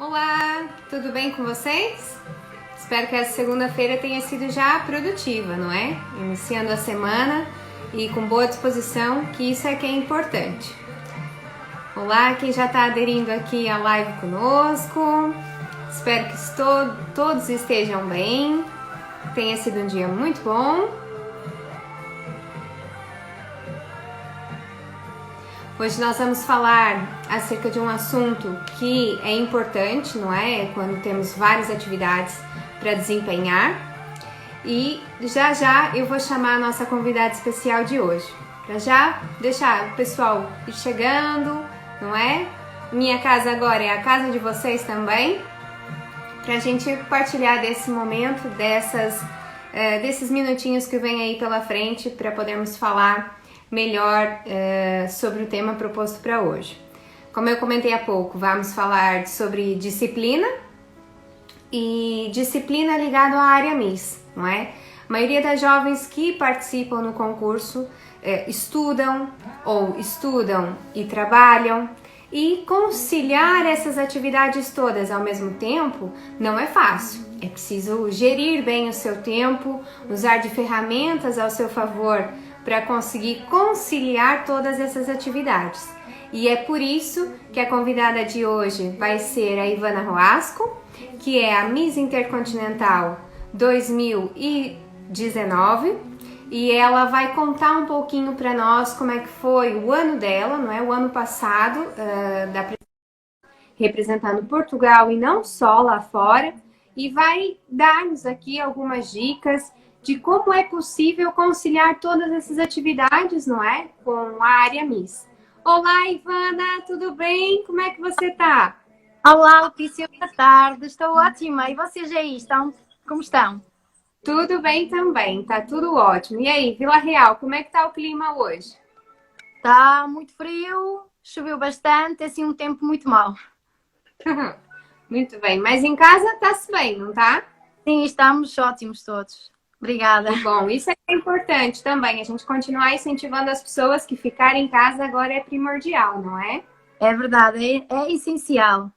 Olá, tudo bem com vocês? Espero que essa segunda-feira tenha sido já produtiva, não é? Iniciando a semana e com boa disposição, que isso é que é importante. Olá, quem já está aderindo aqui à live conosco. Espero que todos estejam bem. Tenha sido um dia muito bom. Hoje nós vamos falar acerca de um assunto que é importante, não é? Quando temos várias atividades para desempenhar. E já eu vou chamar a nossa convidada especial de hoje. Para já deixar o pessoal ir chegando, não é? Minha casa agora é a casa de vocês também. Para a gente partilhar desse momento, desses minutinhos que vem aí pela frente para podermos falar melhor sobre o tema proposto para hoje. Como eu comentei há pouco, vamos falar sobre disciplina e disciplina ligado à área Miss, não é? A maioria das jovens que participam no concurso estudam e trabalham, e conciliar essas atividades todas ao mesmo tempo não é fácil. É preciso gerir bem o seu tempo, usar de ferramentas ao seu favor para conseguir conciliar todas essas atividades. E é por isso que a convidada de hoje vai ser a Ivana Roasco, que é a Miss Intercontinental 2019, e ela vai contar um pouquinho para nós como é que foi o ano dela, não é? O ano passado, representando Portugal e não só lá fora, e vai dar-nos aqui algumas dicas de como é possível conciliar todas essas atividades, não é? Com a área Miss. Olá, Ivana, tudo bem? Como é que você está? Olá, Letícia, boa tarde. Estou ótima. E vocês aí, como estão? Tudo bem também, tá tudo ótimo. E aí, Vila Real, como é que tá o clima hoje? Está muito frio, choveu bastante, assim um tempo muito mau. Muito bem, mas em casa tá-se bem, não tá? Sim, estamos ótimos todos. Obrigada. Que bom, isso é importante também, a gente continuar incentivando as pessoas que ficarem em casa agora é primordial, não é? É verdade, é essencial.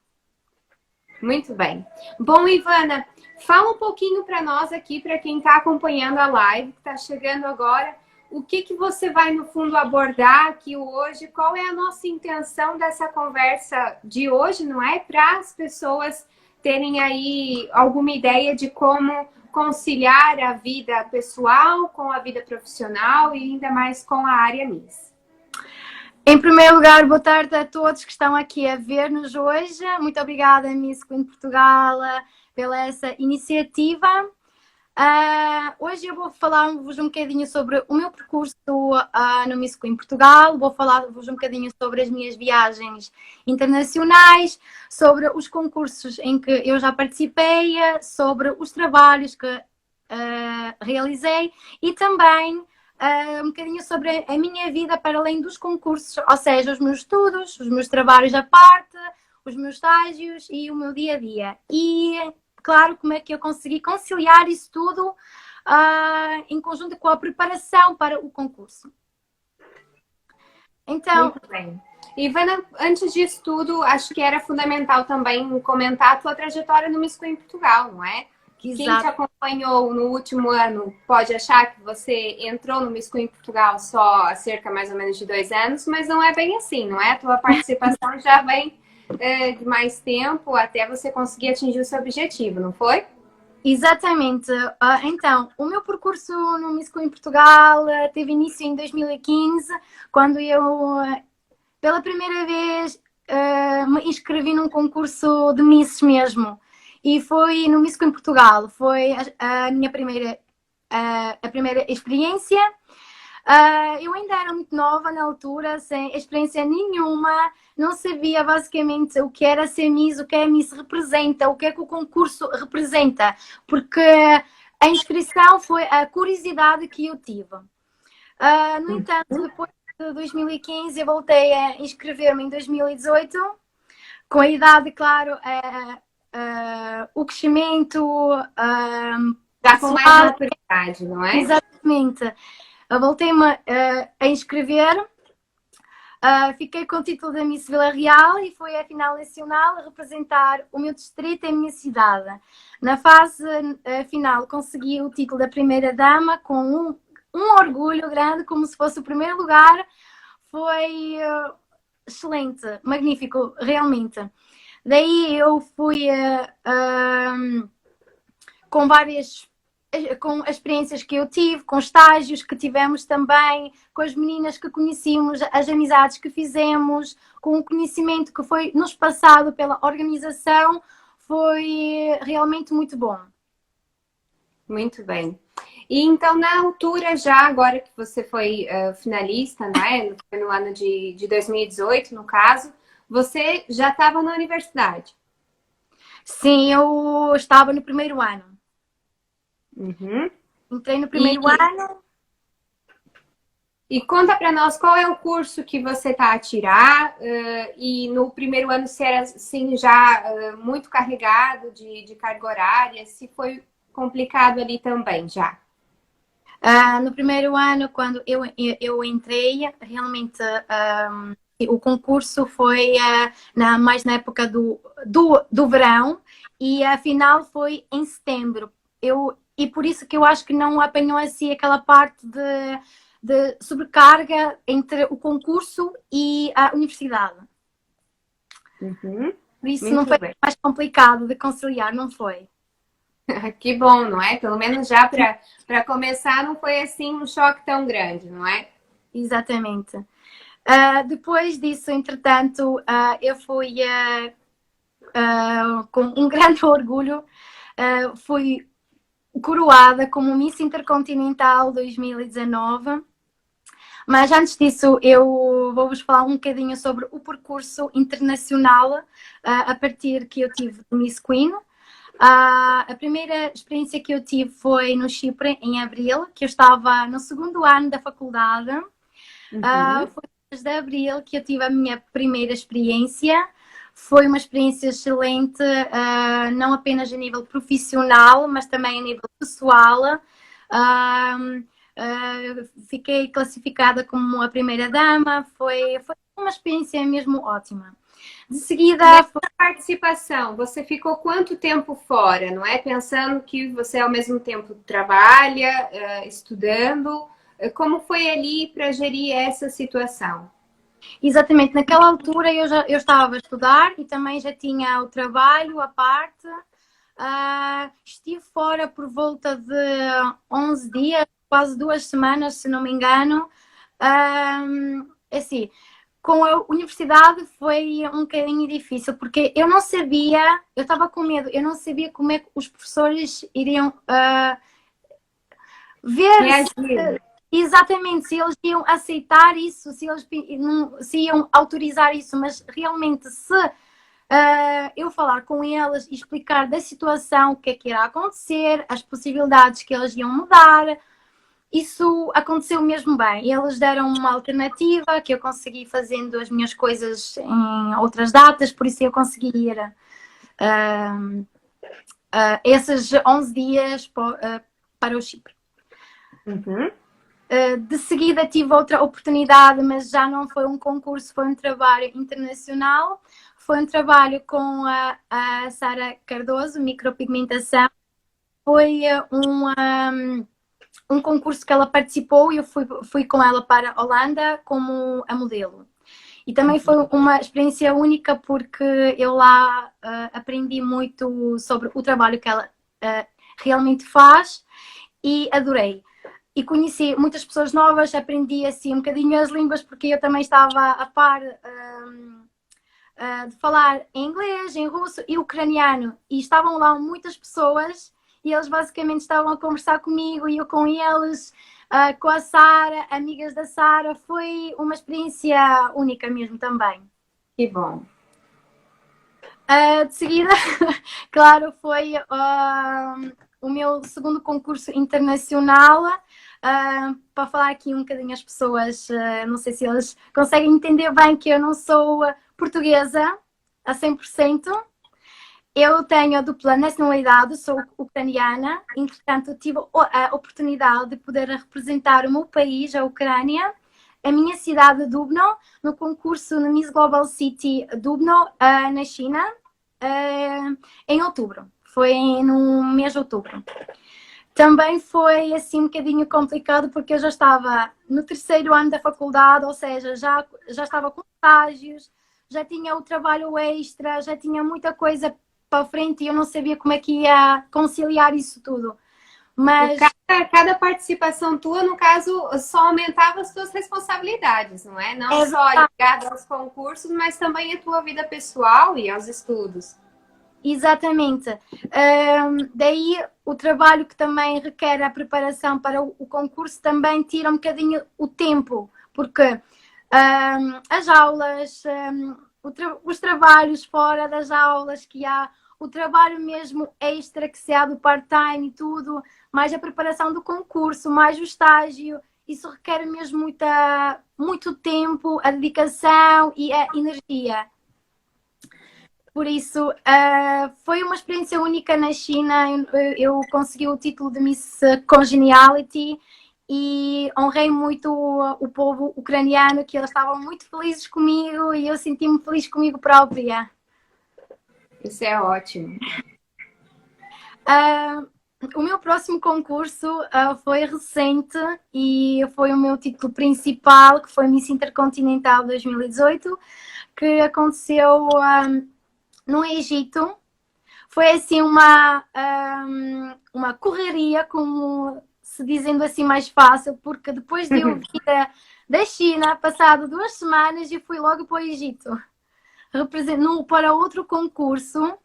Muito bem. Bom, Ivana, fala um pouquinho para nós aqui, para quem está acompanhando a live, que está chegando agora, o que você vai, no fundo, abordar aqui hoje? Qual é a nossa intenção dessa conversa de hoje, não é? Para as pessoas terem aí alguma ideia de como conciliar a vida pessoal com a vida profissional e ainda mais com a área Miss. Em primeiro lugar, boa tarde a todos que estão aqui a ver-nos hoje. Muito obrigada, Miss Queen Portugal, pela essa iniciativa. Hoje eu vou falar-vos um bocadinho sobre o meu percurso no Miss Queen Portugal, vou falar-vos um bocadinho sobre as minhas viagens internacionais, sobre os concursos em que eu já participei, sobre os trabalhos que realizei e também um bocadinho sobre a minha vida para além dos concursos, ou seja, os meus estudos, os meus trabalhos à parte, os meus estágios e o meu dia a dia. E claro, como é que eu consegui conciliar isso tudo em conjunto com a preparação para o concurso. Então, muito bem. Ivana, antes disso tudo, acho que era fundamental também comentar a tua trajetória no Miss Queen Portugal, não é? Quem te acompanhou no último ano pode achar que você entrou no Miss Queen Portugal só há cerca mais ou menos de 2 anos, mas não é bem assim, não é? A tua participação já vem de mais tempo até você conseguir atingir o seu objetivo, não foi? Exatamente. Então, o meu percurso no Miss Queen Portugal teve início em 2015, quando eu, pela primeira vez, me inscrevi num concurso de Miss mesmo. E foi no Miss Queen Portugal. Foi a minha primeira experiência. Eu ainda era muito nova na altura, sem experiência nenhuma, não sabia basicamente o que era ser Miss, o que a Miss representa, o que é que o concurso representa, porque a inscrição foi a curiosidade que eu tive. No entanto, depois de 2015, eu voltei a inscrever-me em 2018, com a idade, claro, o crescimento. Já com mais maturidade, não é? Exatamente. Eu voltei-me a inscrever Fiquei com o título da Miss Vila Real e fui à final nacional a representar o meu distrito e a minha cidade. Na fase final consegui o título da primeira dama com um orgulho grande, como se fosse o primeiro lugar. Foi excelente, magnífico, realmente. Daí eu fui com as experiências que eu tive, com estágios que tivemos também, com as meninas que conhecemos, as amizades que fizemos, com o conhecimento que foi nos passado pela organização, foi realmente muito bom. Muito bem. E então, na altura, já agora que você foi finalista, né? Foi no ano de 2018, no caso, você já estava na universidade? Sim, eu estava no primeiro ano. Uhum. Entrei no primeiro ano. E conta para nós qual é o curso que você está a tirar e no primeiro ano se era assim, já muito carregado de carga horária, se foi complicado ali também já. No primeiro ano, quando eu entrei, realmente o concurso foi mais na época do verão e a final foi em setembro. E por isso que eu acho que não apanhou assim aquela parte de sobrecarga entre o concurso e a universidade. Uhum. Por isso Muito não foi bem. mais complicado de conciliar, não foi? Que bom, não é? Pelo menos já para começar não foi assim um choque tão grande, não é? Exatamente. Depois disso, entretanto, eu fui com um grande orgulho, fui coroada como Miss Intercontinental 2019. Mas antes disso, eu vou-vos falar um bocadinho sobre o percurso internacional a partir que eu tive do Miss Queen. A primeira experiência que eu tive foi no Chipre, em abril, que eu estava no segundo ano da faculdade. Foi desde abril que eu tive a minha primeira experiência. Foi uma experiência excelente, não apenas a nível profissional, mas também a nível pessoal. Fiquei classificada como a primeira dama. Foi uma experiência mesmo ótima. De seguida... Nessa participação, você ficou quanto tempo fora, não é? Pensando que você ao mesmo tempo trabalha, estudando. Como foi ali para gerir essa situação? Exatamente, naquela altura eu estava a estudar e também já tinha o trabalho à parte. Estive fora por volta de 11 dias, quase 2 semanas, se não me engano. Assim, com a universidade foi um bocadinho difícil, porque eu não sabia, eu estava com medo, eu não sabia como é que os professores iriam ver exatamente se eles iam aceitar isso, se eles se iam autorizar isso, mas realmente se eu falar com eles e explicar da situação, o que é que irá acontecer, as possibilidades que eles iam mudar, isso aconteceu mesmo bem. Eles deram uma alternativa que eu consegui fazendo as minhas coisas em outras datas, por isso eu consegui ir esses 11 dias para o Chipre. Uhum. De seguida tive outra oportunidade, mas já não foi um concurso, foi um trabalho internacional. Foi um trabalho com a Sara Cardoso, micropigmentação. Foi um concurso que ela participou e eu fui com ela para a Holanda como a modelo. E também foi uma experiência única porque eu lá aprendi muito sobre o trabalho que ela realmente faz e adorei. E conheci muitas pessoas novas, aprendi assim um bocadinho as línguas porque eu também estava a par de falar em inglês, em russo e ucraniano. E estavam lá muitas pessoas e eles basicamente estavam a conversar comigo e eu com eles, com a Sara, amigas da Sara. Foi uma experiência única mesmo também. Que bom. De seguida, claro, foi o meu segundo concurso internacional. Para falar aqui um bocadinho às pessoas, não sei se eles conseguem entender bem que eu não sou portuguesa a 100%. Eu tenho a dupla nacionalidade, sou ucraniana, entretanto tive a oportunidade de poder representar o meu país, a Ucrânia, a minha cidade de Dubno, no concurso no Miss Global City Dubno, na China, em outubro. Foi no mês de outubro. Também foi assim um bocadinho complicado porque eu já estava no terceiro ano da faculdade, ou seja, já estava com estágios, já tinha o trabalho extra, já tinha muita coisa para frente e eu não sabia como é que ia conciliar isso tudo. Mas cada participação tua, no caso, só aumentava as tuas responsabilidades, não é? Não só ligada aos concursos, mas também a tua vida pessoal e aos estudos. Exatamente. Daí o trabalho que também requer a preparação para o concurso também tira um bocadinho o tempo, porque as aulas, os trabalhos fora das aulas que há, o trabalho mesmo extra que se há do part-time e tudo, mais a preparação do concurso, mais o estágio, isso requer mesmo muito tempo, a dedicação e a energia. Por isso, foi uma experiência única na China. Eu consegui o título de Miss Congeniality e honrei muito o povo ucraniano, que eles estavam muito felizes comigo e eu senti-me feliz comigo própria. Isso é ótimo. O meu próximo concurso foi recente e foi o meu título principal, que foi Miss Intercontinental 2018, que aconteceu no Egito. Foi assim uma correria, como se dizendo assim mais fácil, porque depois de eu vir da China, passado 2 semanas, eu fui logo para o Egito, para outro concurso.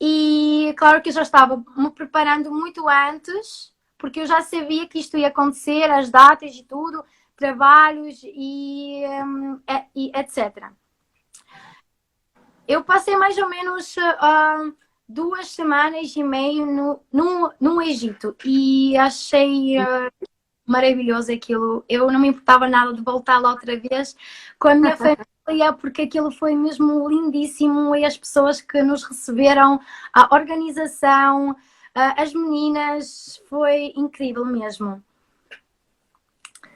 E claro que eu já estava me preparando muito antes, porque eu já sabia que isto ia acontecer, as datas e tudo, trabalhos e etc. Eu passei mais ou menos 2 semanas e meia no Egito e achei maravilhoso aquilo. Eu não me importava nada de voltar lá outra vez com a minha família, porque aquilo foi mesmo lindíssimo e as pessoas que nos receberam, a organização, as meninas, foi incrível mesmo.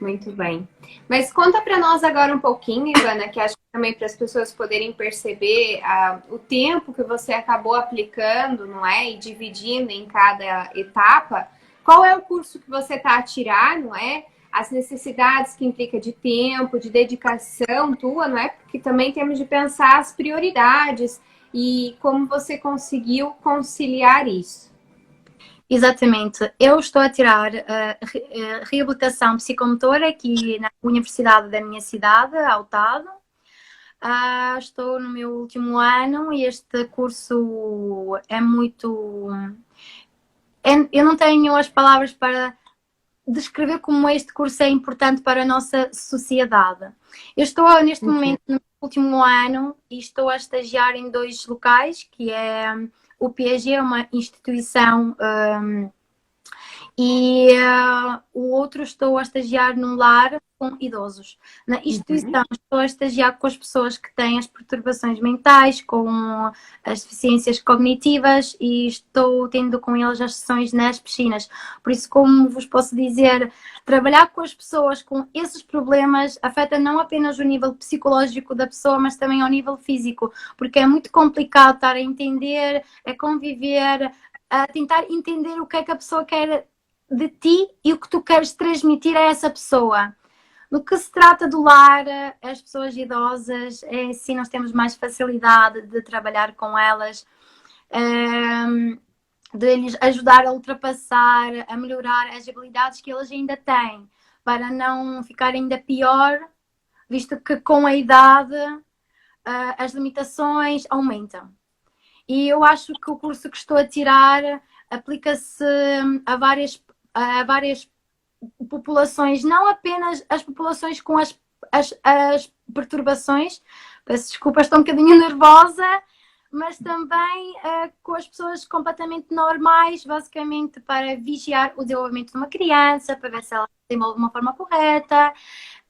Muito bem. Mas conta para nós agora um pouquinho, Ivana, que acho que também para as pessoas poderem perceber o tempo que você acabou aplicando, não é? E dividindo em cada etapa. Qual é o curso que você está a tirar, não é? As necessidades que implica de tempo, de dedicação tua, não é? Porque também temos de pensar as prioridades e como você conseguiu conciliar isso. Exatamente. Eu estou a tirar reabilitação psicomotora aqui na universidade da minha cidade, Autado. Estou no meu último ano e este curso é muito... Eu não tenho as palavras para descrever como este curso é importante para a nossa sociedade. Eu estou neste momento no último ano e estou a estagiar em 2 locais, que é o PAG, é uma instituição, e o outro estou a estagiar num lar com idosos. Na instituição estou a estagiar com as pessoas que têm as perturbações mentais, com as deficiências cognitivas e estou tendo com eles as sessões nas piscinas. Por isso, como vos posso dizer, trabalhar com as pessoas com esses problemas afeta não apenas o nível psicológico da pessoa, mas também ao nível físico, porque é muito complicado estar a entender, a conviver, a tentar entender o que é que a pessoa quer de ti e o que tu queres transmitir a essa pessoa. No que se trata do lar, as pessoas idosas, sim, nós temos mais facilidade de trabalhar com elas, de lhes ajudar a ultrapassar, a melhorar as habilidades que eles ainda têm, para não ficar ainda pior, visto que com a idade as limitações aumentam. E eu acho que o curso que estou a tirar aplica-se a várias populações, não apenas as populações com as perturbações, peço desculpa, estou um bocadinho nervosa, mas também com as pessoas completamente normais, basicamente para vigiar o desenvolvimento de uma criança, para ver se ela se desenvolve de uma forma correta,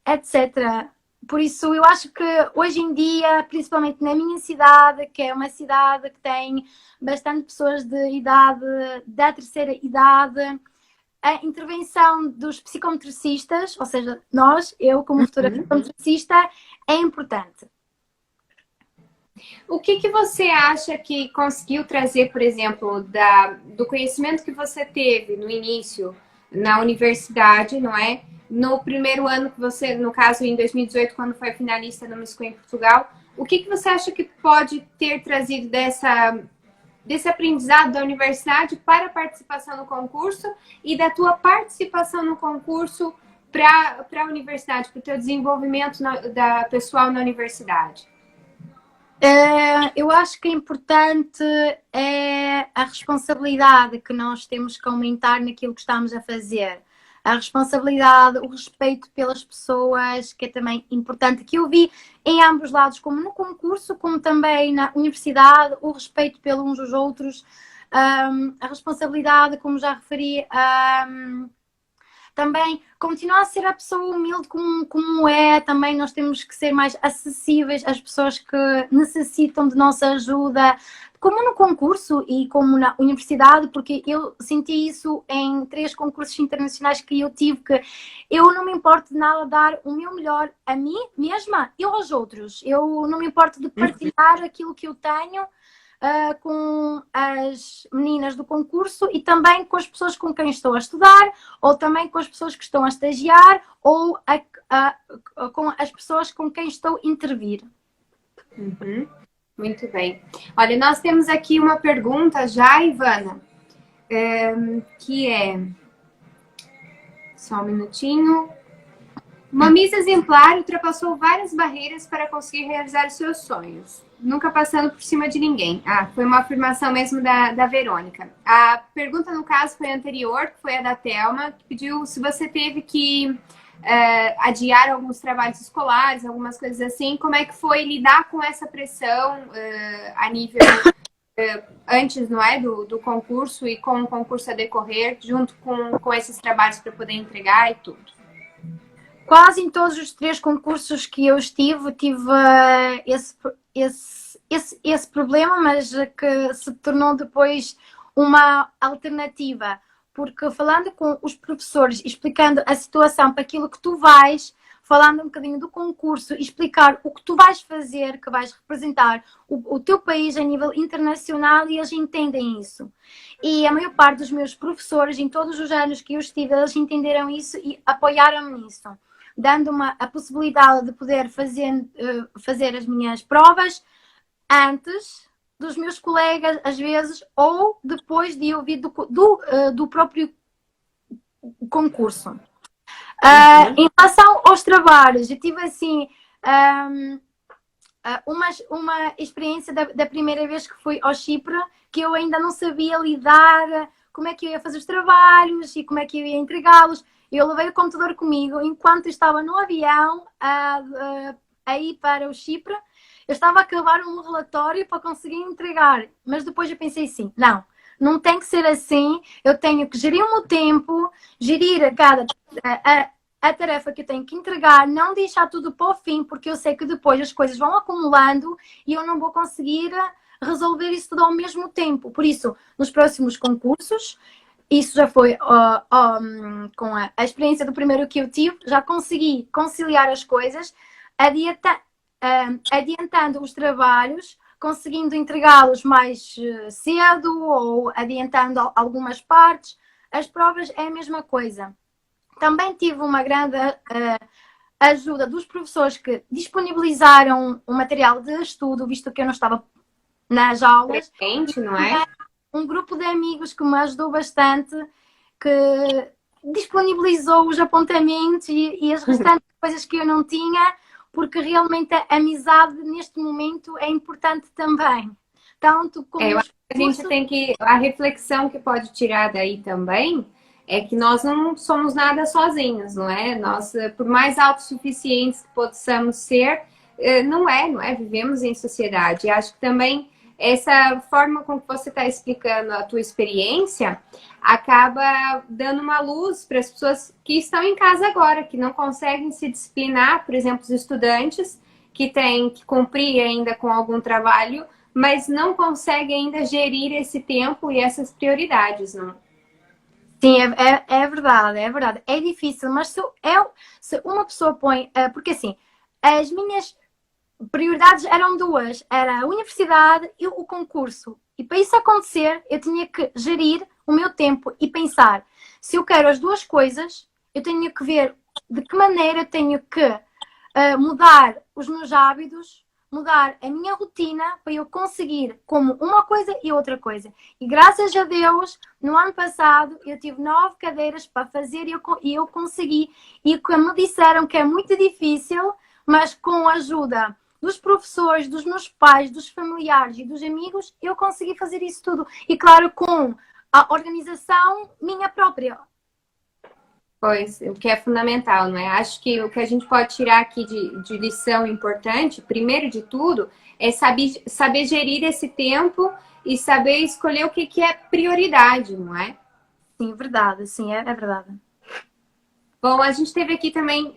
etc. Por isso, eu acho que hoje em dia, principalmente na minha cidade, que é uma cidade que tem bastante pessoas de idade, da terceira idade, a intervenção dos psicometricistas, ou seja, eu como futura psicometricista, é importante. O que você acha que conseguiu trazer, por exemplo, do conhecimento que você teve no início na universidade, não é? No primeiro ano que você, no caso em 2018, quando foi finalista no Miss Queen Portugal, o que você acha que pode ter trazido desse aprendizado da universidade para a participação no concurso e da tua participação no concurso para a universidade, para o teu desenvolvimento da pessoal na universidade? Eu acho que é importante a responsabilidade que nós temos que aumentar naquilo que estamos a fazer. A responsabilidade, o respeito pelas pessoas, que é também importante, que eu vi em ambos lados, como no concurso, como também na universidade, o respeito pelos uns aos outros, a responsabilidade, como já referi, também continuar a ser a pessoa humilde como é, também nós temos que ser mais acessíveis às pessoas que necessitam de nossa ajuda, como no concurso e como na universidade, porque eu senti isso em 3 concursos internacionais que eu tive, que eu não me importo de nada dar o meu melhor a mim mesma e aos outros. Eu não me importo de partilhar aquilo que eu tenho com as meninas do concurso e também com as pessoas com quem estou a estudar, ou também com as pessoas que estão a estagiar, ou com as pessoas com quem estou a intervir. Muito bem. Olha, nós temos aqui uma pergunta já, Ivana, que é... Só um minutinho. Uma Miss exemplar ultrapassou várias barreiras para conseguir realizar os seus sonhos, nunca passando por cima de ninguém. Foi uma afirmação mesmo da Verônica. A pergunta, no caso, foi anterior, que foi a da Thelma, que pediu se você teve que adiar alguns trabalhos escolares, algumas coisas assim. Como é que foi lidar com essa pressão a nível antes, não é, do concurso e com o concurso a decorrer, junto com esses trabalhos para poder entregar e tudo? Quase em todos os 3 concursos que eu tive esse problema, mas que se tornou depois uma alternativa. Porque falando com os professores, explicando a situação para aquilo que tu vais, falando um bocadinho do concurso, explicar o que tu vais fazer, que vais representar o teu país a nível internacional, e eles entendem isso. E a maior parte dos meus professores, em todos os anos que eu estive, eles entenderam isso e apoiaram-me nisso, dando-me a possibilidade de poder fazer as minhas provas antes dos meus colegas, às vezes, ou depois de eu vir do próprio concurso. Em relação aos trabalhos, eu tive assim uma experiência da primeira vez que fui ao Chipre, que eu ainda não sabia lidar, como é que eu ia fazer os trabalhos e como é que eu ia entregá-los. Eu levei o computador comigo enquanto estava no avião a ir para o Chipre. Eu estava a acabar um relatório para conseguir entregar, mas depois eu pensei assim, não tem que ser assim, eu tenho que gerir o meu tempo, gerir a tarefa que eu tenho que entregar, não deixar tudo para o fim, porque eu sei que depois as coisas vão acumulando e eu não vou conseguir resolver isso tudo ao mesmo tempo. Por isso, nos próximos concursos, isso já foi com a experiência do primeiro que eu tive, já consegui conciliar as coisas, adiantando os trabalhos, conseguindo entregá-los mais cedo ou adiantando algumas partes. As provas é a mesma coisa. Também tive uma grande ajuda dos professores que disponibilizaram o material de estudo, visto que eu não estava nas aulas. Presente, não é? Um grupo de amigos que me ajudou bastante, que disponibilizou os apontamentos e as restantes coisas que eu não tinha, porque realmente a amizade neste momento é importante também. Tanto como eu acho que a gente tem que... A reflexão que pode tirar daí também é que nós não somos nada sozinhos, não é? Nós, por mais autossuficientes que possamos ser, não é? Vivemos em sociedade. E acho que também essa forma com que você está explicando a tua experiência acaba dando uma luz para as pessoas que estão em casa agora, que não conseguem se disciplinar, por exemplo, os estudantes que têm que cumprir ainda com algum trabalho, mas não conseguem ainda gerir esse tempo e essas prioridades, não? Sim, é verdade, é verdade. É difícil, mas se uma pessoa põe. Porque assim, as minhas prioridades eram duas: era a universidade e o concurso. E para isso acontecer, eu tinha que gerir o meu tempo e pensar: se eu quero as duas coisas, eu tenho que ver de que maneira eu tenho que mudar os meus hábitos, mudar a minha rotina para eu conseguir como uma coisa e outra coisa. E graças a Deus, no ano passado, eu tive 9 cadeiras para fazer e eu consegui. E como me disseram que é muito difícil, mas com a ajuda dos professores, dos meus pais, dos familiares e dos amigos, eu consegui fazer isso tudo. E claro, com a organização minha própria. Pois, o que é fundamental, não é? Acho que o que a gente pode tirar aqui de lição importante, primeiro de tudo, é saber gerir esse tempo e saber escolher o que é prioridade, não é? Sim, verdade, sim, é verdade. Bom, a gente teve aqui também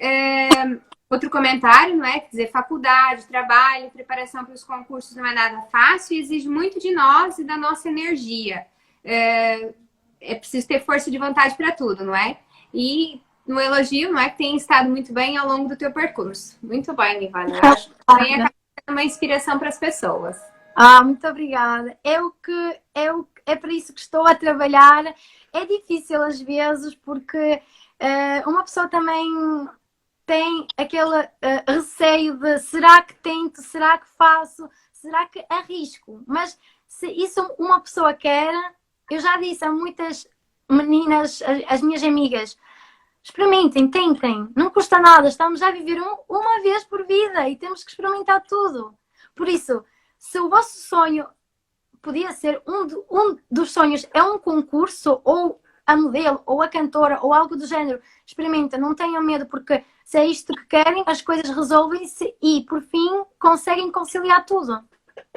outro comentário, não é? Quer dizer, faculdade, trabalho, preparação para os concursos não é nada fácil e exige muito de nós e da nossa energia. É preciso ter força de vontade para tudo, não é? E no elogio, não é? Que tem estado muito bem ao longo do teu percurso. Muito bem, Livana. Eu acho que também acaba sendo uma inspiração para as pessoas. Muito obrigada. É para isso que estou a trabalhar. É difícil às vezes porque uma pessoa também tem aquele receio de será que tento, será que faço, será que arrisco? Mas se isso uma pessoa quer, eu já disse a muitas meninas, as minhas amigas, experimentem, tentem, não custa nada, estamos a viver uma vez por vida e temos que experimentar tudo. Por isso, se o vosso sonho podia ser um dos sonhos é um concurso ou a modelo ou a cantora ou algo do género, experimenta, não tenham medo porque se é isto que querem, as coisas resolvem-se e por fim conseguem conciliar tudo.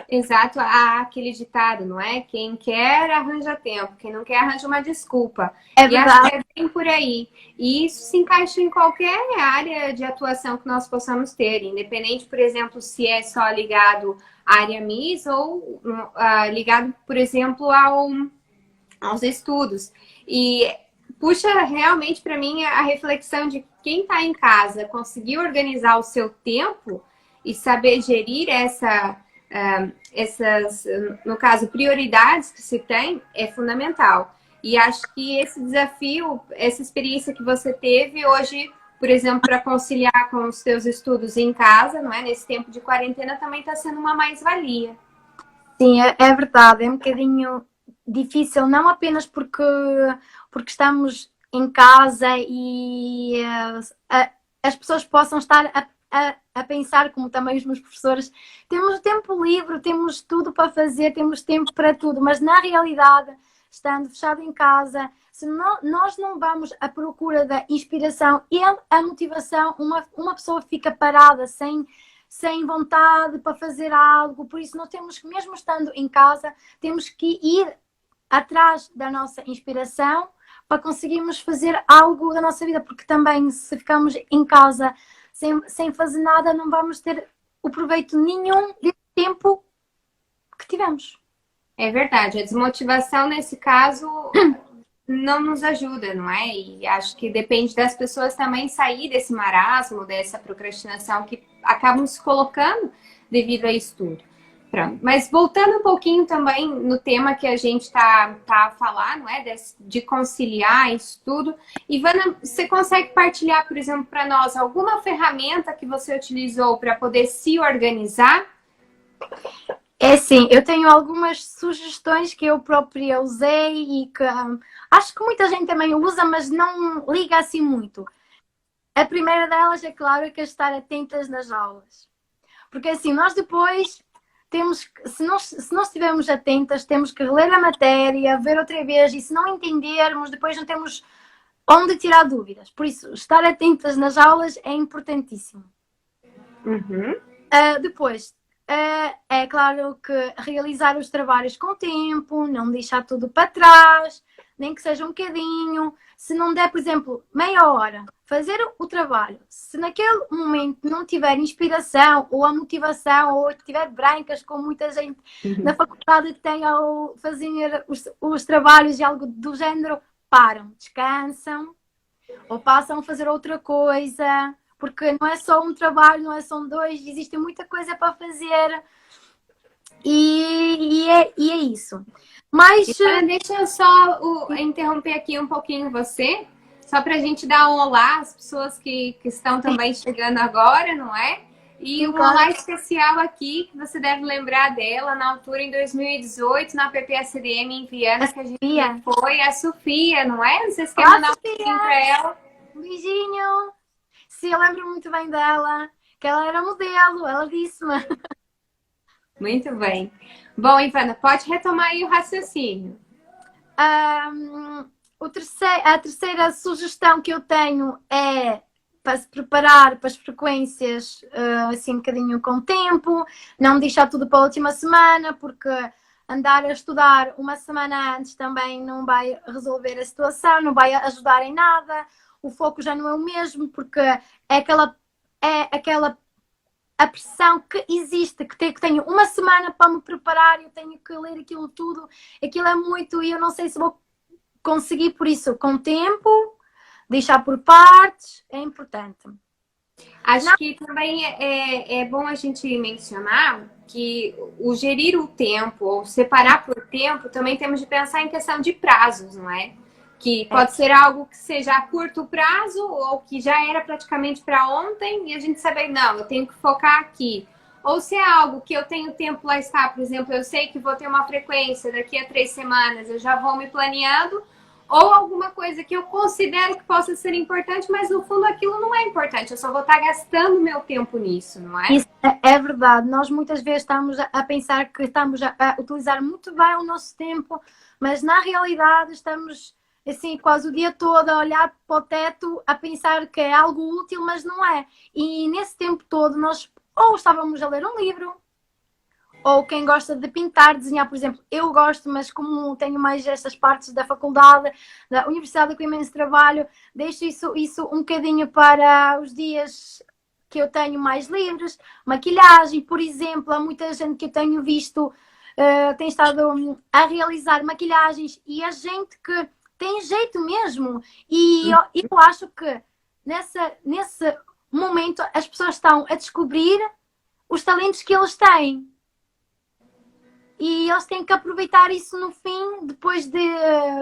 Exato, há aquele ditado, não é? Quem quer arranja tempo, quem não quer arranja uma desculpa. É E acho verdade. que é bem por aí. E isso se encaixa em qualquer área de atuação que nós possamos ter, independente, por exemplo, se é só ligado à área Miss ou ligado, por exemplo, aos estudos. E puxa realmente para mim a reflexão de quem está em casa conseguir organizar o seu tempo e saber gerir essas, no caso, prioridades que se tem, é fundamental. E acho que esse desafio, essa experiência que você teve hoje, por exemplo, para conciliar com os seus estudos em casa, não é? Nesse tempo de quarentena, também está sendo uma mais-valia. Sim, é verdade, é um bocadinho difícil, não apenas porque estamos em casa e as pessoas possam estar a pensar, como também os meus professores, temos tempo livre, temos tudo para fazer, temos tempo para tudo, mas na realidade, estando fechado em casa, se nós não vamos à procura da inspiração e a motivação, uma pessoa fica parada sem vontade para fazer algo, por isso nós temos que, mesmo estando em casa, temos que ir atrás da nossa inspiração para conseguirmos fazer algo da nossa vida, porque também se ficamos em casa sem fazer nada, não vamos ter o proveito nenhum desse tempo que tivemos. É verdade, a desmotivação nesse caso não nos ajuda, não é? E acho que depende das pessoas também sair desse marasmo, dessa procrastinação que acabam se colocando devido a isso tudo. Pronto. Mas voltando um pouquinho também no tema que a gente tá a falar, não é? De conciliar isso tudo. Ivana, você consegue partilhar, por exemplo, para nós alguma ferramenta que você utilizou para poder se organizar? É sim, eu tenho algumas sugestões que eu própria usei e que acho que muita gente também usa, mas não liga assim muito. A primeira delas é claro que é estar atentas nas aulas. Porque assim, nós depois temos, se não estivermos atentas, temos que reler a matéria, ver outra vez, e se não entendermos, depois não temos onde tirar dúvidas. Por isso, estar atentas nas aulas é importantíssimo. Uhum. Depois, é claro que realizar os trabalhos com tempo, não deixar tudo para trás, nem que seja um bocadinho. Se não der, por exemplo, meia hora, fazer o trabalho. Se naquele momento não tiver inspiração ou a motivação ou tiver brancas, como muita gente na faculdade tem ao fazer os trabalhos e algo do género, param, descansam ou passam a fazer outra coisa, porque não é só um trabalho, não é só dois, existe muita coisa para fazer e é isso. Mas Deixa eu só interromper aqui um pouquinho você, só para a gente dar um olá às pessoas que estão também chegando agora, não é? E um olá especial aqui, que você deve lembrar dela, na altura em 2018, na PPACDM em Viana, que a gente foi, a Sofia, não é? Vocês querem mandar um beijinho para ela? Um beijinho! Sim, eu lembro muito bem dela, que ela era modelo, ela disse-me. Muito bem. Bom, Ivana, pode retomar aí o raciocínio. A terceira sugestão que eu tenho é para se preparar para as frequências assim um bocadinho com tempo, não deixar tudo para a última semana, porque andar a estudar uma semana antes também não vai resolver a situação, não vai ajudar em nada, o foco já não é o mesmo, porque é aquela a pressão que existe, que tenho uma semana para me preparar, eu tenho que ler aquilo tudo, aquilo é muito e eu não sei se vou conseguir, por isso, com tempo, deixar por partes, é importante. Acho que também é bom a gente mencionar que o gerir o tempo, ou separar por tempo, também temos de pensar em questão de prazos, não é? Que pode ser algo que seja a curto prazo ou que já era praticamente para ontem e a gente saber, não, eu tenho que focar aqui. Ou se é algo que eu tenho tempo lá está, por exemplo, eu sei que vou ter uma frequência daqui a 3 semanas, eu já vou me planeando, ou alguma coisa que eu considero que possa ser importante, mas no fundo aquilo não é importante, eu só vou estar gastando meu tempo nisso, não é? Isso é verdade, nós muitas vezes estamos a pensar que estamos a utilizar muito bem o nosso tempo, mas na realidade estamos assim, quase o dia todo a olhar para o teto, a pensar que é algo útil, mas não é. E nesse tempo todo nós ou estávamos a ler um livro, ou quem gosta de pintar, desenhar, por exemplo, eu gosto, mas como tenho mais estas partes da faculdade, da universidade com imenso trabalho, deixo isso um bocadinho para os dias que eu tenho mais livres. Maquilhagem, por exemplo, há muita gente que eu tenho visto tem estado a realizar maquilhagens e a gente que tem jeito mesmo. E eu acho que nesse momento as pessoas estão a descobrir os talentos que eles têm. E eles têm que aproveitar isso no fim, depois de,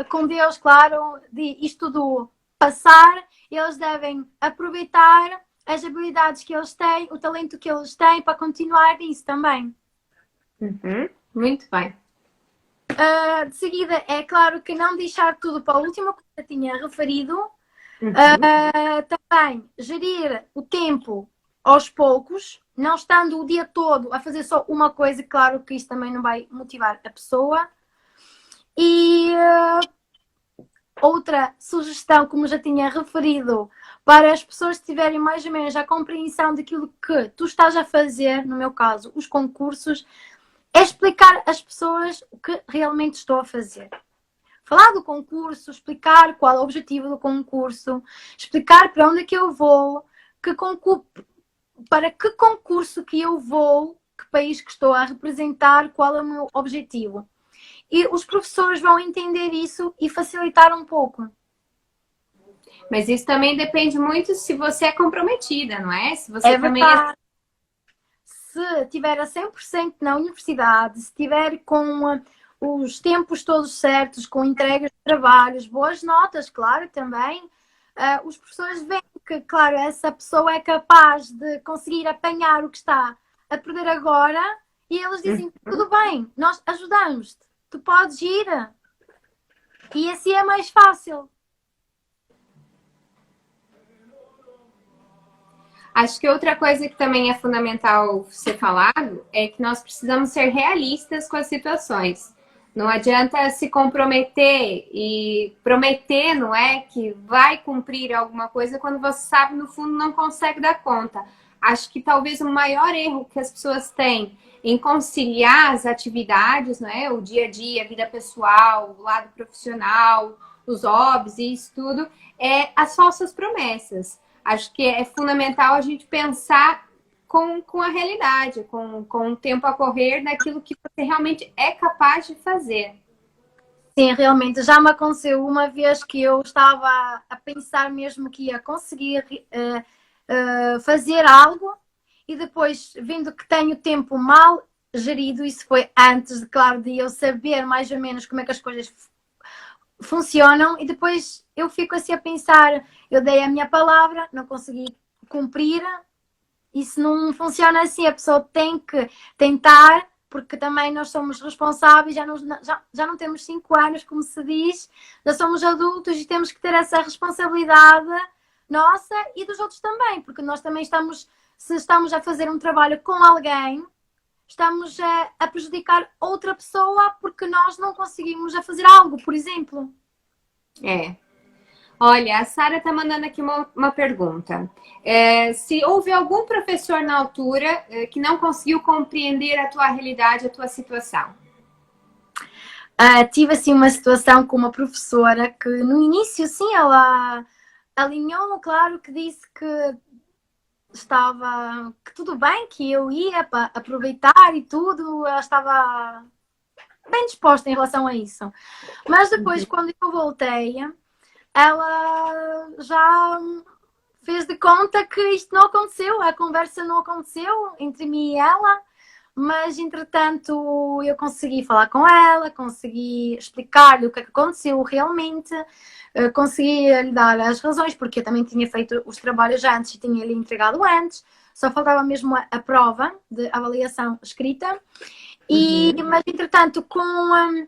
com Deus, claro, de isto tudo passar, eles devem aproveitar as habilidades que eles têm, o talento que eles têm para continuar nisso também. Muito bem. De seguida, é claro que não deixar tudo para o último, como eu tinha referido. Também gerir o tempo aos poucos, não estando o dia todo a fazer só uma coisa, claro que isso também não vai motivar a pessoa. E outra sugestão, como já tinha referido, para as pessoas que tiverem mais ou menos a compreensão daquilo que tu estás a fazer, no meu caso, os concursos, é explicar às pessoas o que realmente estou a fazer. Falar do concurso, explicar qual é o objetivo do concurso, explicar para onde é que eu vou, para que concurso que eu vou, que país que estou a representar, qual é o meu objetivo. E os professores vão entender isso e facilitar um pouco. Mas isso também depende muito se você é comprometida, não é? Se você também Se estiver a 100% na universidade, se estiver com os tempos todos certos, com entregas de trabalhos, boas notas, claro, também, os professores veem que, claro, essa pessoa é capaz de conseguir apanhar o que está a perder agora e eles dizem, tudo bem, nós ajudamos-te, tu podes ir. E assim é mais fácil. Acho que outra coisa que também é fundamental ser falado é que nós precisamos ser realistas com as situações. Não adianta se comprometer e prometer, não é, que vai cumprir alguma coisa quando você sabe, no fundo, não consegue dar conta. Acho que talvez o maior erro que as pessoas têm em conciliar as atividades, não é, o dia a dia, a vida pessoal, o lado profissional, os hobbies e isso tudo, é as falsas promessas. Acho que é fundamental a gente pensar com a realidade, com o tempo a correr daquilo que você realmente é capaz de fazer. Sim, realmente, já me aconteceu uma vez que eu estava a pensar mesmo que ia conseguir fazer algo e depois, vendo que tenho tempo mal gerido, isso foi antes, claro, de eu saber mais ou menos como é que as coisas funcionam e depois eu fico assim a pensar, eu dei a minha palavra, não consegui cumprir, isso não funciona assim, a pessoa tem que tentar, porque também nós somos responsáveis, já não temos 5 anos, como se diz, já somos adultos e temos que ter essa responsabilidade nossa e dos outros também, porque nós também estamos, se estamos a fazer um trabalho com alguém, estamos a prejudicar outra pessoa porque nós não conseguimos a fazer algo, por exemplo. É. Olha, a Sara está mandando aqui uma pergunta. Se houve algum professor na altura que não conseguiu compreender a tua realidade, a tua situação? Tive assim uma situação com uma professora que no início, sim, ela alinhou, claro, que disse que estava, que tudo bem, que eu ia para aproveitar e tudo, ela estava bem disposta em relação a isso. Mas depois, quando eu voltei, ela já fez de conta que isto não aconteceu, a conversa não aconteceu entre mim e ela, mas entretanto eu consegui falar com ela, consegui explicar-lhe o que é que aconteceu realmente, consegui lhe dar as razões, porque eu também tinha feito os trabalhos antes e tinha-lhe entregado antes, só faltava mesmo a prova de avaliação escrita, mas entretanto com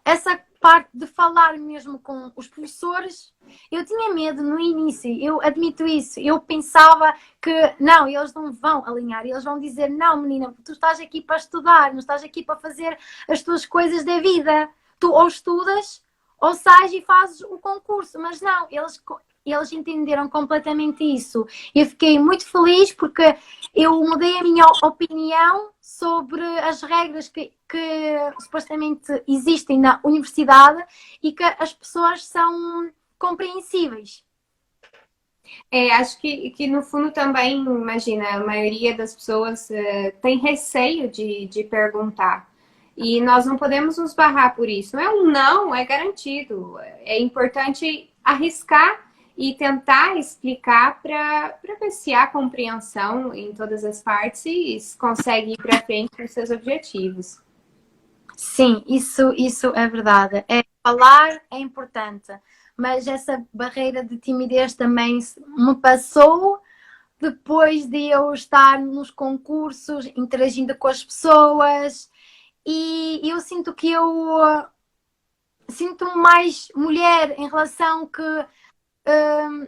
essa parte de falar mesmo com os professores, eu tinha medo no início, eu admito isso. Eu pensava que não, eles não vão alinhar, eles vão dizer: não, menina, tu estás aqui para estudar, não estás aqui para fazer as tuas coisas da vida. Tu ou estudas ou sais e fazes o concurso, mas não, eles entenderam completamente isso. Eu fiquei muito feliz porque eu mudei a minha opinião sobre as regras que supostamente existem na universidade e que as pessoas são compreensíveis. Acho que no fundo também, imagina, a maioria das pessoas tem receio de perguntar. E nós não podemos nos barrar por isso. Não, é garantido. É importante arriscar e tentar explicar para ver se há compreensão em todas as partes e se consegue ir para frente com seus objetivos. Sim, isso é verdade. Falar é importante, mas essa barreira de timidez também me passou depois de eu estar nos concursos, interagindo com as pessoas, e eu sinto que eu sinto-me mais mulher em relação que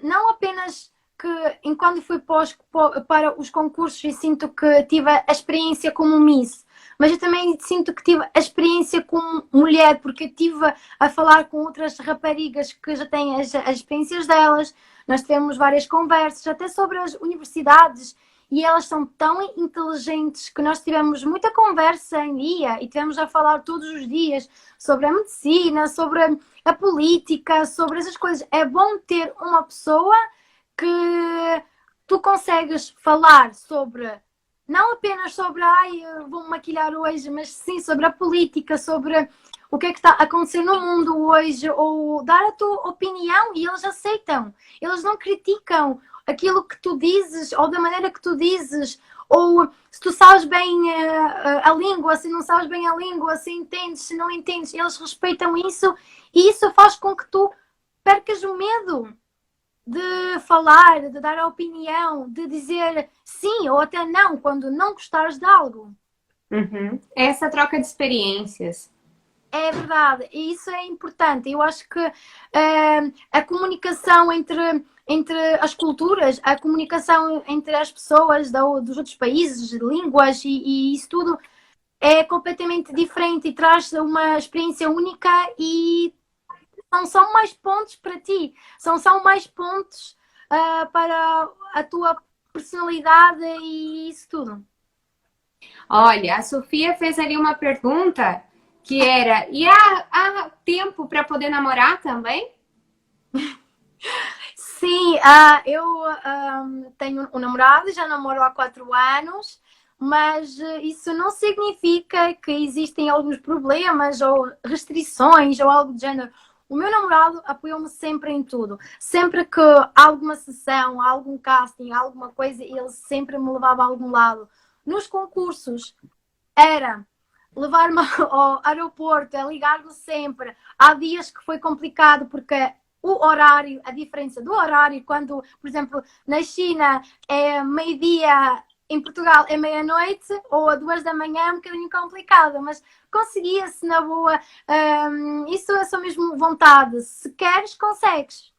não apenas que enquanto fui para os concursos e sinto que tive a experiência como Miss, mas eu também sinto que tive a experiência como mulher, porque eu estive a falar com outras raparigas que já têm as experiências delas, nós tivemos várias conversas, até sobre as universidades, e elas são tão inteligentes que nós tivemos muita conversa em dia e tivemos a falar todos os dias sobre a medicina, sobre a política, sobre essas coisas. É bom ter uma pessoa que tu consegues falar sobre, não apenas sobre, ai, vou-me maquilhar hoje, mas sim sobre a política, sobre o que é que está a acontecer no mundo hoje, ou dar a tua opinião e eles aceitam. Eles não criticam aquilo que tu dizes ou da maneira que tu dizes, ou se tu sabes bem a língua, se não sabes bem a língua, se entendes, se não entendes, eles respeitam isso e isso faz com que tu percas o medo de falar, de dar a opinião, de dizer sim ou até não quando não gostares de algo. Essa troca de experiências. É verdade, e isso é importante. Eu acho que a comunicação entre as culturas, a comunicação entre as pessoas dos outros países, línguas e isso tudo é completamente diferente e traz uma experiência única e são mais pontos para ti, são mais pontos para a tua personalidade e isso tudo. Olha, a Sofia fez ali uma pergunta que era: e há tempo para poder namorar também? Sim, eu tenho um namorado, já namoro há 4 anos, mas isso não significa que existem alguns problemas ou restrições ou algo do género. O meu namorado apoiou-me sempre em tudo. Sempre que há alguma sessão, há algum casting, há alguma coisa, ele sempre me levava a algum lado. Nos concursos, era levar-me ao aeroporto, a ligar-me sempre. Há dias que foi complicado porque o horário, a diferença do horário, quando, por exemplo, na China é meio-dia, em Portugal é meia-noite ou a 2 da manhã, é um bocadinho complicado, mas conseguia-se na boa. Isso é só mesmo vontade. Se queres, consegues.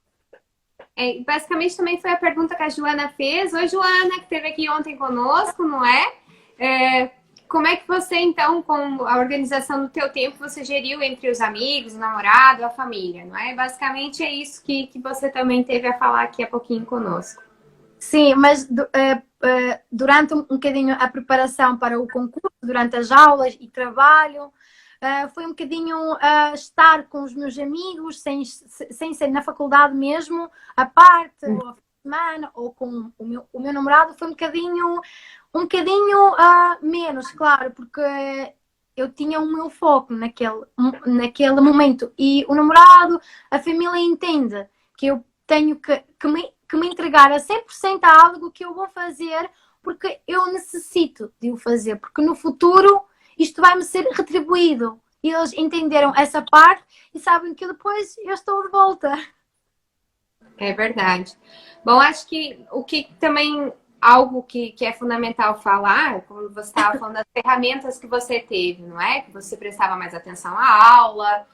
Basicamente também foi a pergunta que a Joana fez. Oi, Joana, que esteve aqui ontem conosco, não é? Como é que você, então, com a organização do teu tempo, você geriu entre os amigos, o namorado, a família, não é? Basicamente é isso que você também teve a falar aqui há pouquinho conosco. Sim, mas durante um bocadinho a preparação para o concurso, durante as aulas e trabalho, foi um bocadinho estar com os meus amigos, sem ser na faculdade mesmo, à parte, ou a semana, ou com o meu namorado, foi um bocadinho menos, claro, porque eu tinha o meu foco naquele momento. E o namorado, a família entende que eu tenho que me entregar a 100% a algo que eu vou fazer porque eu necessito de o fazer, porque no futuro isto vai-me ser retribuído. E eles entenderam essa parte e sabem que depois eu estou de volta. É verdade. Bom, acho que o que também, algo que é fundamental falar, como você estava falando das ferramentas que você teve, não é? Que você prestava mais atenção à aula,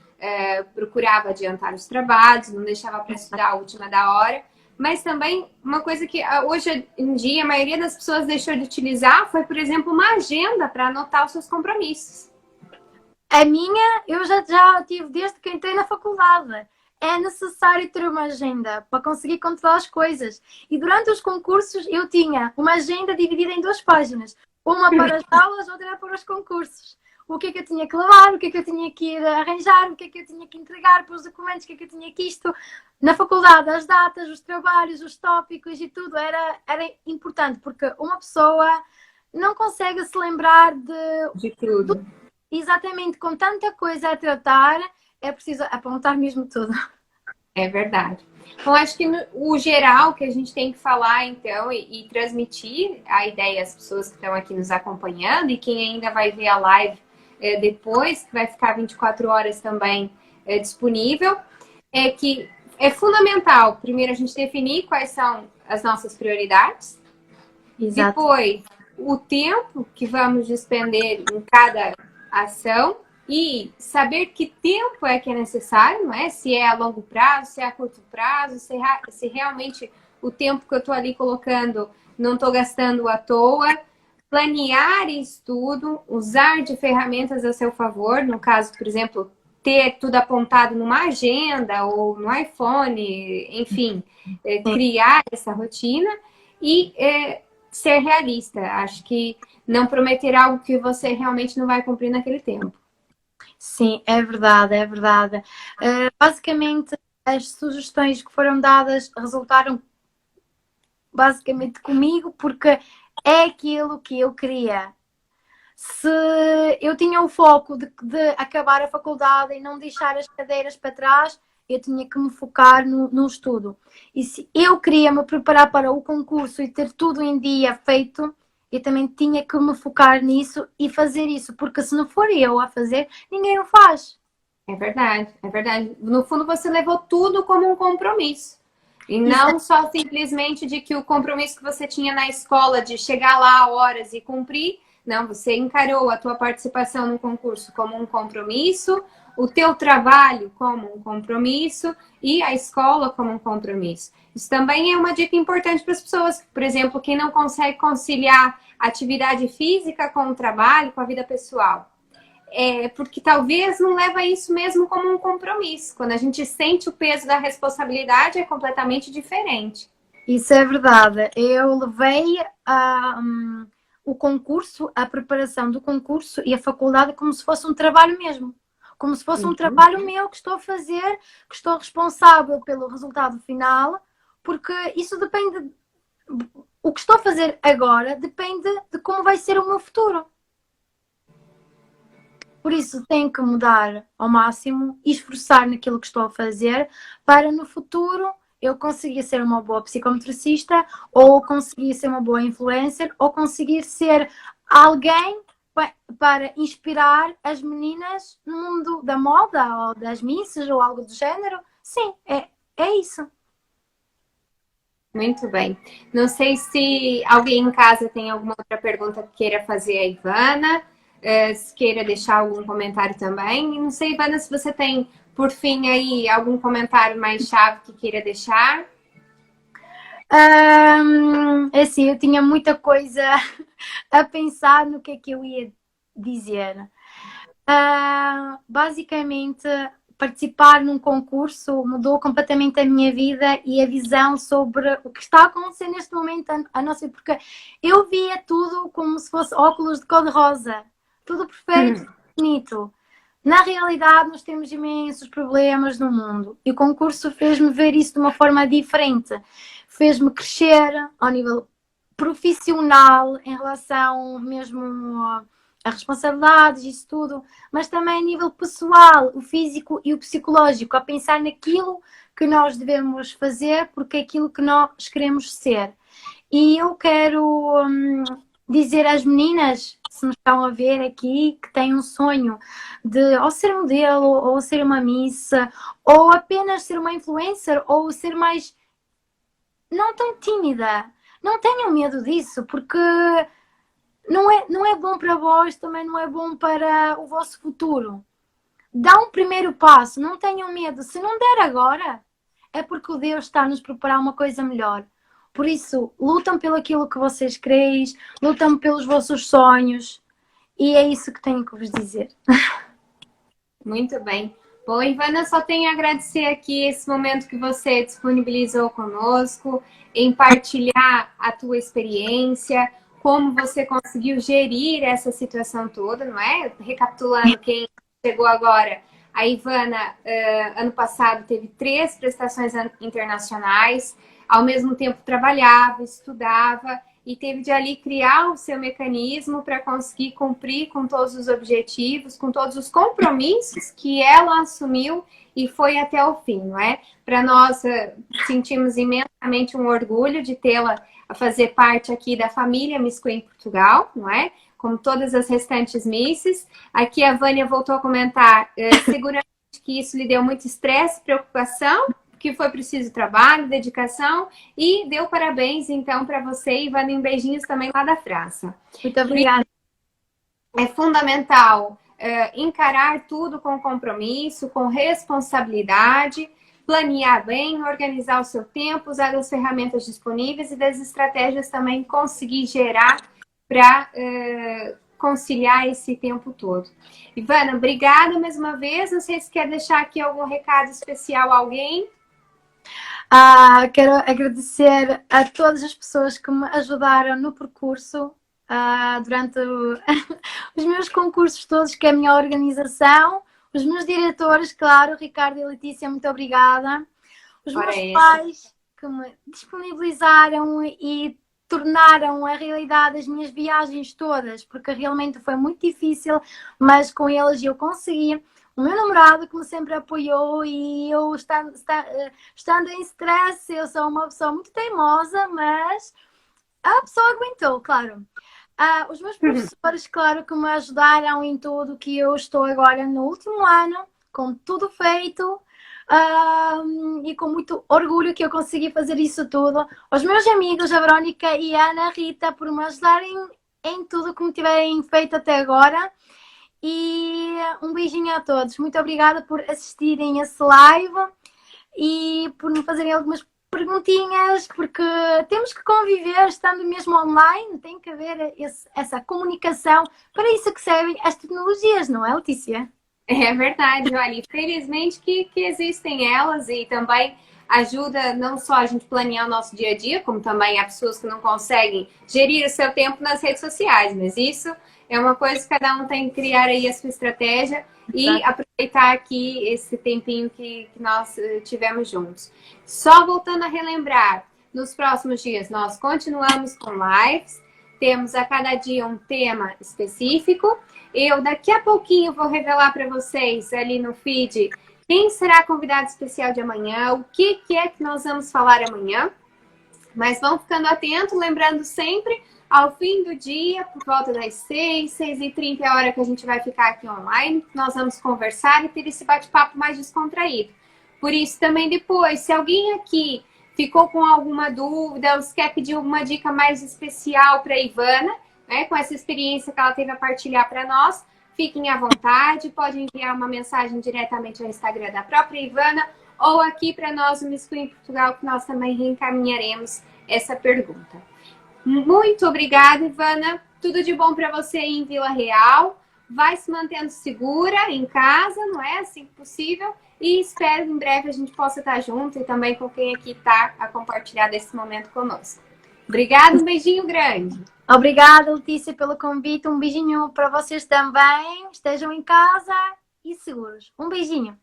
procurava adiantar os trabalhos, não deixava para estudar a última da hora. Mas também uma coisa que hoje em dia a maioria das pessoas deixou de utilizar foi, por exemplo, uma agenda para anotar os seus compromissos. A minha, eu já tive desde que entrei na faculdade. É necessário ter uma agenda para conseguir controlar as coisas. E durante os concursos eu tinha uma agenda dividida em 2 páginas. Uma para as aulas, outra para os concursos. O que é que eu tinha que levar, o que é que eu tinha que ir arranjar, o que é que eu tinha que entregar para os documentos, o que é que eu tinha que isto. Na faculdade, as datas, os trabalhos, os tópicos e tudo era importante, porque uma pessoa não consegue se lembrar De tudo. exatamente, com tanta coisa a tratar, é preciso apontar mesmo tudo. É verdade. Então, acho que o geral que a gente tem que falar, então, e transmitir a ideia às pessoas que estão aqui nos acompanhando e quem ainda vai ver a live depois, que vai ficar 24 horas também disponível, é que é fundamental, primeiro, a gente definir quais são as nossas prioridades. Exato. Depois, o tempo que vamos despender em cada ação e saber que tempo é que é necessário, não é? Se é a longo prazo, se é a curto prazo, se realmente o tempo que eu estou ali colocando não estou gastando à toa. Planear isso tudo, usar de ferramentas a seu favor, no caso, por exemplo, ter tudo apontado numa agenda ou no iPhone, enfim, criar essa rotina e ser realista. Acho que não prometer algo que você realmente não vai cumprir naquele tempo. Sim, é verdade, é verdade. Basicamente, as sugestões que foram dadas resultaram basicamente comigo, porque é aquilo que eu queria. Se eu tinha o foco de acabar a faculdade e não deixar as cadeiras para trás, eu tinha que me focar no estudo. E se eu queria me preparar para o concurso e ter tudo em dia feito, eu também tinha que me focar nisso e fazer isso, porque se não for eu a fazer, ninguém o faz. É verdade, é verdade. No fundo, você levou tudo como um compromisso. E não só simplesmente de que o compromisso que você tinha na escola de chegar lá a horas e cumprir. Não, você encarou a tua participação no concurso como um compromisso, o teu trabalho como um compromisso e a escola como um compromisso. Isso também é uma dica importante para as pessoas. Por exemplo, quem não consegue conciliar atividade física com o trabalho, com a vida pessoal. Porque talvez não leva isso mesmo como um compromisso. Quando a gente sente o peso da responsabilidade, é completamente diferente. Isso é verdade. Eu levei o concurso, a preparação do concurso e a faculdade como se fosse um trabalho mesmo. Como se fosse um trabalho meu que estou a fazer, que estou responsável pelo resultado final, porque isso depende o que estou a fazer agora depende de como vai ser o meu futuro. Por isso, tenho que mudar ao máximo e esforçar naquilo que estou a fazer para no futuro eu conseguir ser uma boa psicometricista ou conseguir ser uma boa influencer ou conseguir ser alguém para inspirar as meninas no mundo da moda ou das misses ou algo do género. Sim, é isso. Muito bem. Não sei se alguém em casa tem alguma outra pergunta que queira fazer a Ivana, se queira deixar algum comentário também. E não sei, Ivana, se você tem, por fim, aí algum comentário mais chave que queira deixar. Assim, eu tinha muita coisa a pensar no que é que eu ia dizer. Basicamente, participar num concurso mudou completamente a minha vida e a visão sobre o que está a acontecer neste momento a nossa, porque eu via tudo como se fosse óculos de cor-de-rosa, tudo perfeito, bonito. Na realidade, nós temos imensos problemas no mundo e o concurso fez-me ver isso de uma forma diferente, fez-me crescer ao nível profissional em relação mesmo a responsabilidades, isso tudo, mas também a nível pessoal, o físico e o psicológico, a pensar naquilo que nós devemos fazer porque é aquilo que nós queremos ser. E eu quero dizer às meninas, se me estão a ver aqui, que têm um sonho de ou ser modelo, ou ser uma miss, ou apenas ser uma influencer, ou ser mais não tão tímida. Não tenham medo disso, porque não é bom para vós, também não é bom para o vosso futuro. Dá um primeiro passo, não tenham medo. Se não der agora, é porque o Deus está a nos preparar uma coisa melhor. Por isso, lutam pelo aquilo que vocês creem, lutam pelos vossos sonhos. E é isso que tenho que vos dizer. Muito bem. Bom, Ivana, só tenho a agradecer aqui esse momento que você disponibilizou conosco, em partilhar a tua experiência, como você conseguiu gerir essa situação toda, não é? Recapitulando quem chegou agora, a Ivana, ano passado, teve 3 prestações internacionais, ao mesmo tempo trabalhava, estudava e teve de ali criar o seu mecanismo para conseguir cumprir com todos os objetivos, com todos os compromissos que ela assumiu e foi até o fim, não é? Para nós, sentimos imensamente um orgulho de tê-la a fazer parte aqui da família Miss Queen Portugal, não é? Como todas as restantes misses. Aqui a Vânia voltou a comentar, seguramente que isso lhe deu muito estresse, preocupação, que foi preciso trabalho, dedicação, e deu parabéns, então, para você, Ivana, e beijinhos também lá da França. Muito obrigada. É fundamental encarar tudo com compromisso, com responsabilidade, planear bem, organizar o seu tempo, usar as ferramentas disponíveis e das estratégias também conseguir gerar para conciliar esse tempo todo. Ivana, obrigada mais uma vez. Não sei se quer deixar aqui algum recado especial a alguém. Quero agradecer a todas as pessoas que me ajudaram no percurso durante os meus concursos todos, que é a minha organização, os meus diretores, claro, Ricardo e Letícia, muito obrigada. Os meus pais que me disponibilizaram e tornaram a realidade as minhas viagens todas, porque realmente foi muito difícil, mas com eles eu consegui. O meu namorado que me sempre apoiou e eu estando em stress, eu sou uma pessoa muito teimosa, mas a pessoa aguentou, claro. Os meus professores, claro, que me ajudaram em tudo, que eu estou agora no último ano, com tudo feito e com muito orgulho que eu consegui fazer isso tudo. Os meus amigos, a Verónica e a Ana Rita, por me ajudarem em tudo que me tiverem feito até agora. E um beijinho a todos. Muito obrigada por assistirem esse live e por me fazerem algumas perguntinhas, porque temos que conviver estando mesmo online, tem que haver essa comunicação. Para isso que servem as tecnologias, não é, Letícia? É verdade, olha, felizmente que existem elas e também ajuda não só a gente planear o nosso dia a dia, como também há pessoas que não conseguem gerir o seu tempo nas redes sociais, mas isso é uma coisa que cada um tem que criar aí a sua estratégia e aproveitar aqui esse tempinho que nós tivemos juntos. Só voltando a relembrar, Nos próximos dias nós continuamos com lives, temos a cada dia um tema específico. Eu daqui a pouquinho vou revelar para vocês ali no feed quem será convidado especial de amanhã, o que é que nós vamos falar amanhã. Mas vão ficando atentos, lembrando sempre, ao fim do dia, por volta das 6h30 é a hora que a gente vai ficar aqui online, nós vamos conversar e ter esse bate-papo mais descontraído. Por isso também depois, se alguém aqui ficou com alguma dúvida, ou quer pedir alguma dica mais especial para a Ivana, né, com essa experiência que ela teve a partilhar para nós, fiquem à vontade, pode enviar uma mensagem diretamente ao Instagram da própria Ivana ou aqui para nós no Miss Queen Portugal, que nós também reencaminharemos essa pergunta. Muito obrigada, Ivana. Tudo de bom para você aí em Vila Real. Vai se mantendo segura em casa, não é? Assim que possível. E espero em breve a gente possa estar junto e também com quem aqui está a compartilhar desse momento conosco. Obrigada, um beijinho grande. Obrigada, Letícia, pelo convite. Um beijinho para vocês também. Estejam em casa e seguros. Um beijinho.